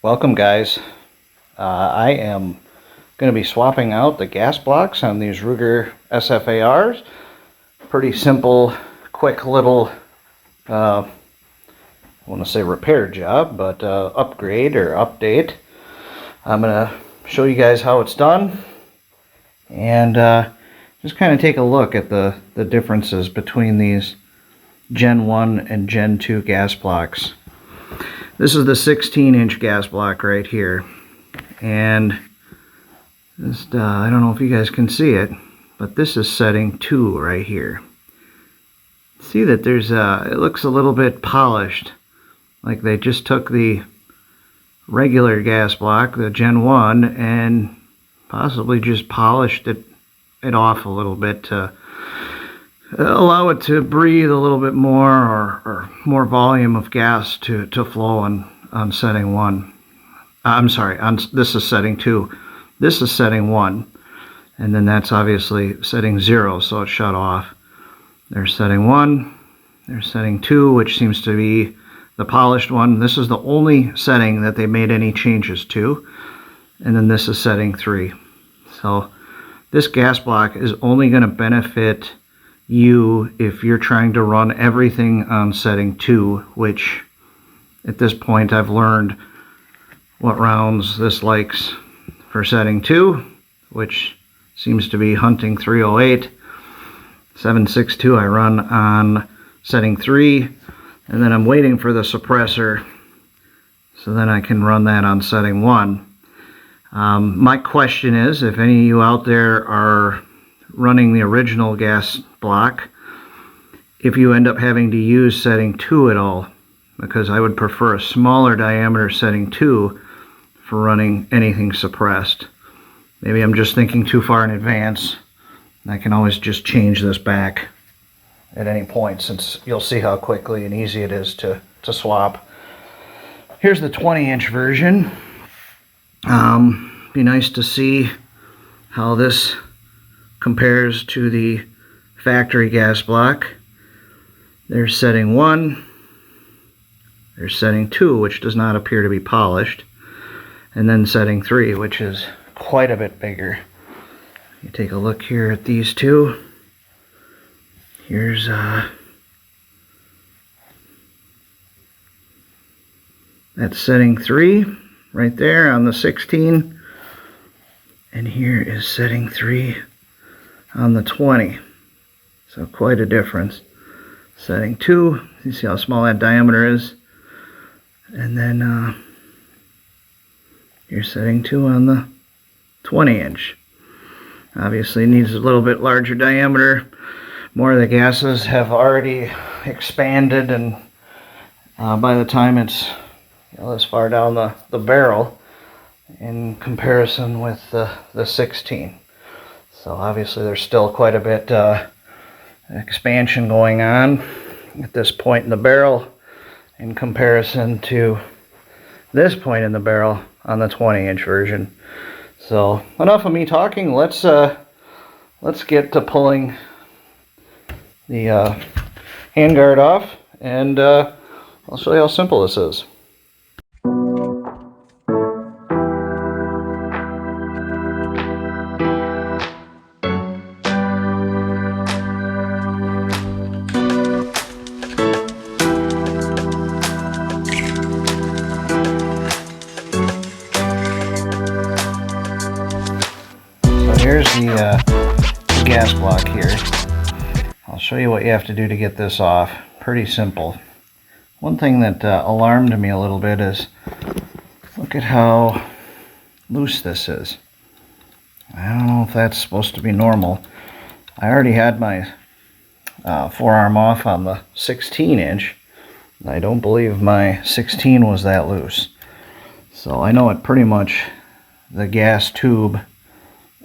Welcome guys. I am going to be swapping out the gas blocks on these Ruger SFARs. Pretty simple, quick little, I want to say repair job, but upgrade or update. I'm going to show you guys how it's done and just kind of take a look at the differences between these Gen 1 and Gen 2 gas blocks. This is the 16-inch gas block right here, and this, I don't know if you guys can see it, but this is setting 2 right here. See that there's it looks a little bit polished, like they just took the regular gas block, the Gen 1, and possibly just polished it off a little bit to allow it to breathe a little bit more, or more volume of gas to flow on setting 1. I'm sorry, this is setting 2. This is setting 1, and then that's obviously setting 0, so it's shut off. There's setting 1, there's setting 2, which seems to be the polished one. This is the only setting that they made any changes to, and then this is setting 3. So this gas block is only going to benefit you if you're trying to run everything on setting 2, which at this point I've learned what rounds this likes for setting 2, which seems to be hunting 308. 762 I run on setting 3, and then I'm waiting for the suppressor so then I can run that on setting 1. My question is, if any of you out there are running the original gas block, if you end up having to use setting 2 at all, because I would prefer a smaller diameter setting 2 for running anything suppressed. Maybe I'm just thinking too far in advance. I can always just change this back at any point, since you'll see how quickly and easy it is to swap. Here's the 20-inch version. Be nice to see how this compares to the factory gas block. There's setting 1, there's setting 2, which does not appear to be polished, and then setting 3, which is quite a bit bigger. You take a look here at these two. Here's that's setting 3 right there on the 16, and here is setting 3 on the 20. So quite a difference. Setting 2, you see how small that diameter is, and then you're setting 2 on the 20-inch. Obviously needs a little bit larger diameter. More of the gases have already expanded, and by the time it's this far down the barrel in comparison with the 16. So obviously there's still quite a bit expansion going on at this point in the barrel in comparison to this point in the barrel on the 20-inch version. So enough of me talking. Let's get to pulling the handguard off, and I'll show you how simple this is. Here's the gas block here. I'll show you what you have to do to get this off. Pretty simple. One thing that alarmed me a little bit is, look at how loose this is. I don't know if that's supposed to be normal. I already had my forearm off on the 16-inch. I don't believe my 16 was that loose. So I know it pretty much, the gas tube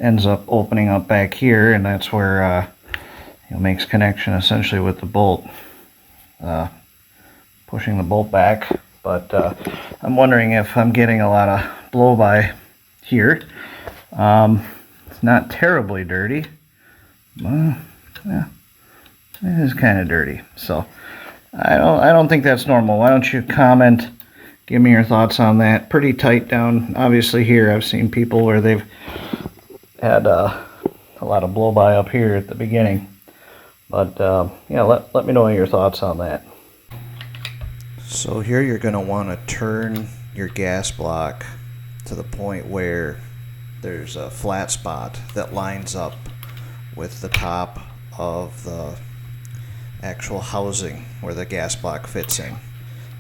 ends up opening up back here, and that's where it makes connection essentially with the bolt, pushing the bolt back. But I'm wondering if I'm getting a lot of blow by here. It's not terribly dirty. Yeah, it is kind of dirty. So I don't think that's normal. Why don't you comment Give me your thoughts on that. Pretty tight down. Obviously here I've seen people where they've had a lot of blow by up here at the beginning. But yeah, let me know your thoughts on that. So here you're going to want to turn your gas block to the point where there's a flat spot that lines up with the top of the actual housing where the gas block fits in.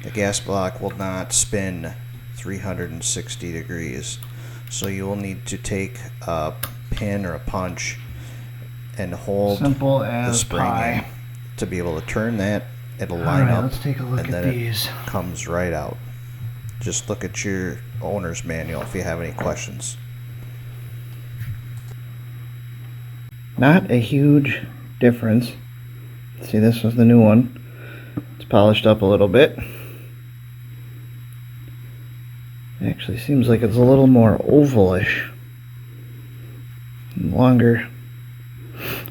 The gas block will not spin 360 degrees, so you will need to take a pin or a punch and hold the spring in to be able to turn that. It'll line up, let's take a look at these. It comes right out. Just look at your owner's manual if you have any questions. Not a huge difference. See, this was the new one. It's polished up a little bit. It actually seems like it's a little more ovalish, longer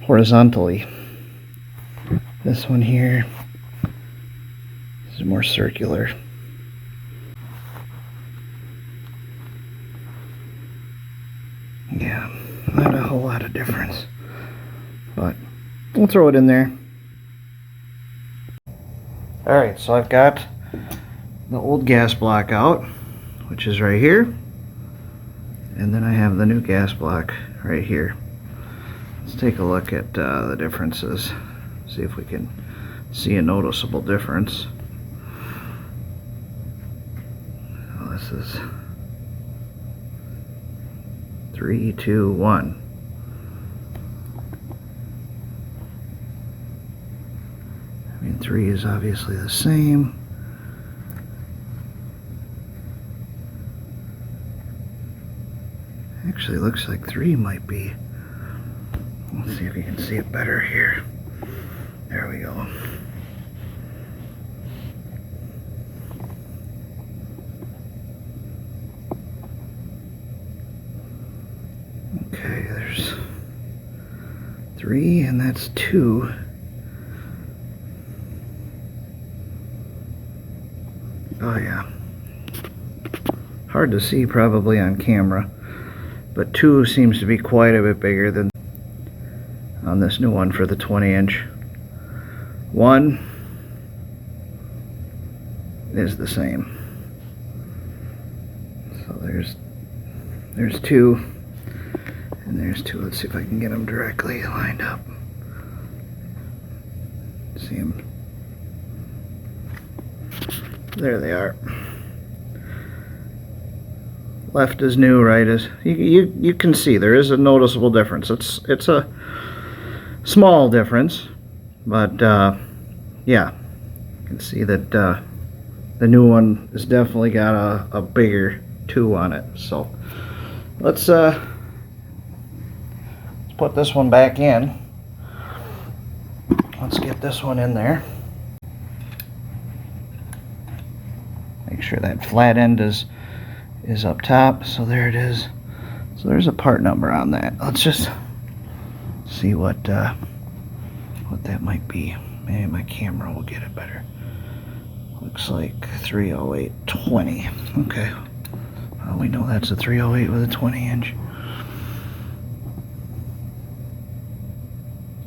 horizontally. This one here is more circular. Yeah, not a whole lot of difference, but we'll throw it in there. Alright, so I've got the old gas block out, which is right here, and then I have the new gas block right here. Let's take a look at the differences, see if we can see a noticeable difference. Oh, this is 3, 2, 1. I mean, 3 is obviously the same. Actually, looks like 3 might be. Let's see if you can see it better here. There we go. Okay, there's 3, and that's 2. Oh yeah. Hard to see probably on camera, but 2 seems to be quite a bit bigger than on this new one for the 20-inch. 1 is the same. So there's 2, and there's 2. Let's see if I can get them directly lined up. See them? There they are. Left is new, right is you can see there is a noticeable difference. It's a small difference, but yeah, you can see that the new one has definitely got a bigger 2 on it. So let's put this one back in. Let's get this one in there. Make sure that flat end is up top. So there it is. So there's a part number on that. Let's just see what that might be. Maybe my camera will get it better. Looks like 30820. Okay. Well, we know that's a 308 with a 20-inch.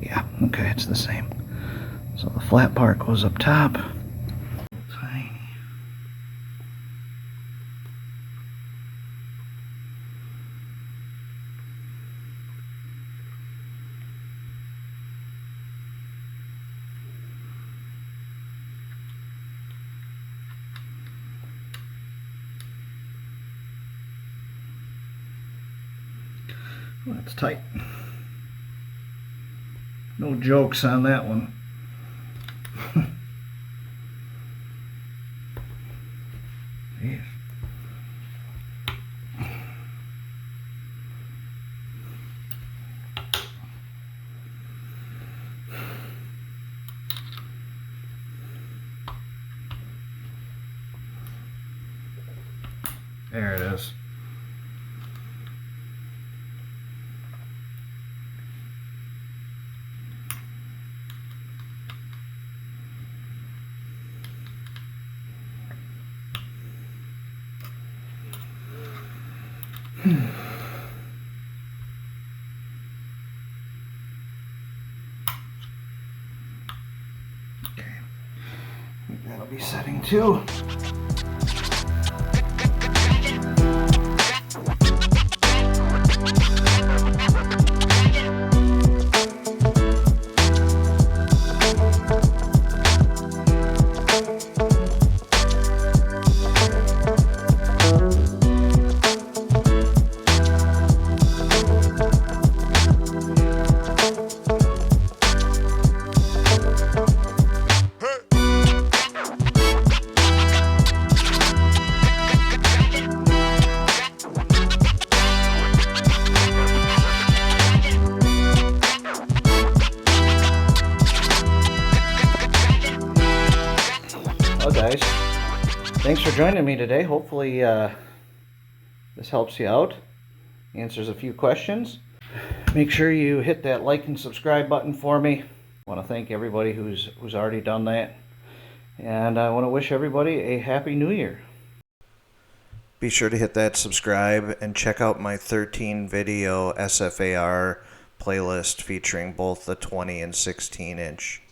Yeah, okay, it's the same. So the flat part goes up top. Tiny. Well, that's tight. No jokes on that one. Yes. There it is. That'll be setting 2. Well, guys, thanks for joining me today. Hopefully this helps you out, answers a few questions. Make sure you hit that like and subscribe button for me. I want to thank everybody who's already done that, and I want to wish everybody a happy new year. Be sure to hit that subscribe and check out my 13 video SFAR playlist featuring both the 20 and 16 inch.